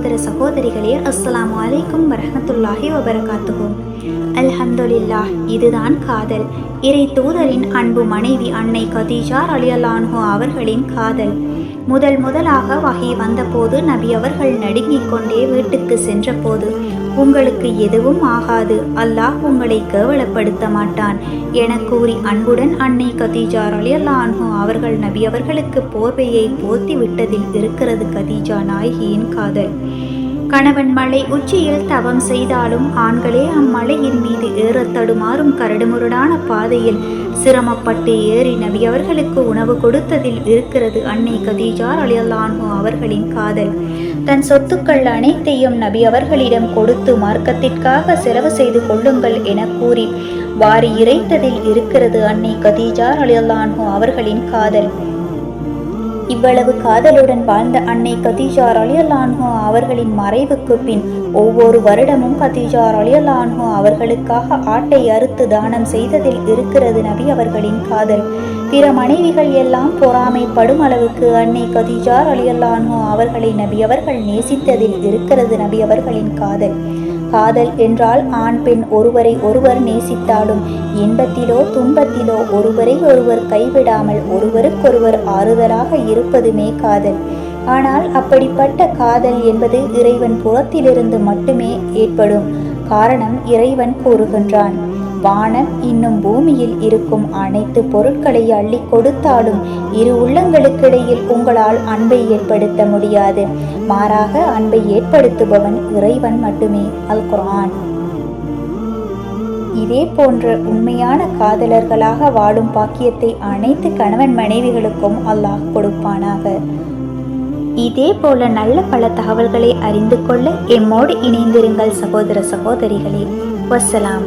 சகோதர சகோதரிகளே, அஸ்ஸலாமு அலைக்கும் வரஹ்மத்துல்லாஹி வபரகாத்துஹு. அல்ஹம்துலில்லாஹ். இதுதான் காதல். இறை தூதரின் அன்பு மனைவி அன்னை கதீஜா ரலியல்லாஹு அன்ஹா அவர்களின் காதல். முதலாக வஹி வந்தபோது நபி அவர்கள் நடுங்கிக் கொண்டே வீட்டுக்கு சென்றபோது, உங்களுக்கு எதுவும் ஆகாது, அல்லாஹ் உங்களை கேவலப்படுத்த மாட்டான் என கூறி அன்புடன் அன்னை கதீஜா ரலியல்லாஹு அன்ஹா அவர்கள் நபி அவர்களுக்கு போர்வையை போர்த்தி விட்டதில் இருக்கிறது கதீஜா நாயகியின் காதல். கணவன் மலை உச்சியில் தவம் செய்தாலும் ஆண்களே அம்மலையின் மீது ஏற தடுமாறும் கரடுமுரடான பாதையில் சிரமப்பட்டு ஏறி நபி அவர்களுக்கு உணவு கொடுத்ததில் இருக்கிறது அன்னை கதீஜா ரலியல்லாஹு அன்ஹா அவர்களின் காதல். தன் சொத்துக்கள் அனைத்தையும் நபி அவர்களிடம் கொடுத்து மார்க்கத்திற்காக செலவு செய்து கொள்ளுங்கள் என கூறி வாரி இறைத்ததில் இருக்கிறது அன்னை கதீஜா ரலியல்லாஹு அன்ஹா அவர்களின் காதல். இவ்வளவு காதலுடன் வாழ்ந்த அன்னை கதீஜா ரலியல்லாஹு அன்ஹா அவர்களின் மறைவுக்கு பின் ஒவ்வொரு வருடமும் கதீஜா ரலியல்லாஹு அன்ஹா அவர்களுக்காக ஆட்டை அறுத்து தானம் செய்ததில் இருக்கிறது நபி அவர்களின் காதல். பிற மனைவிகள் எல்லாம் பொறாமைப்படும் அளவுக்கு அன்னை கதீஜா ரலியல்லாஹு அன்ஹா அவர்களை நபி அவர்கள் நேசித்ததில் இருக்கிறது நபி அவர்களின் காதல். காதல் என்றால் ஆண் பெண் ஒருவரை ஒருவர் நேசித்தாலும் இன்பத்திலோ துன்பத்திலோ ஒருவரை ஒருவர் கைவிடாமல் ஒருவருக்கொருவர் ஆறுதலாக இருப்பதுமே காதல். ஆனால் அப்படிப்பட்ட காதல் என்பது இறைவன் புறத்திலிருந்து மட்டுமே ஏற்படும். காரணம், இறைவன் கூறுகின்றான், வானம் இன்னும் பூமியில் இருக்கும் அனைத்து பொருட்களை அள்ளி கொடுத்தாலும் இரு உள்ளங்களுக்கிடையில் உங்களால் அன்பை ஏற்படுத்த முடியாது. மாறாக அன்பை ஏற்படுத்துபவன் இறைவன் மட்டுமே. அல் குர்ஆன். இதே போன்ற உண்மையான காதலர்களாக வாழும் பாக்கியத்தை அனைத்து கணவன் மனைவிகளுக்கும் அல்லாஹ் கொடுப்பானாக. இதே போல நல்ல பல தகவல்களை அறிந்து கொள்ள எம்மோடு இணைந்திருங்கள் சகோதர சகோதரிகளே. வஸ்ஸலாம்.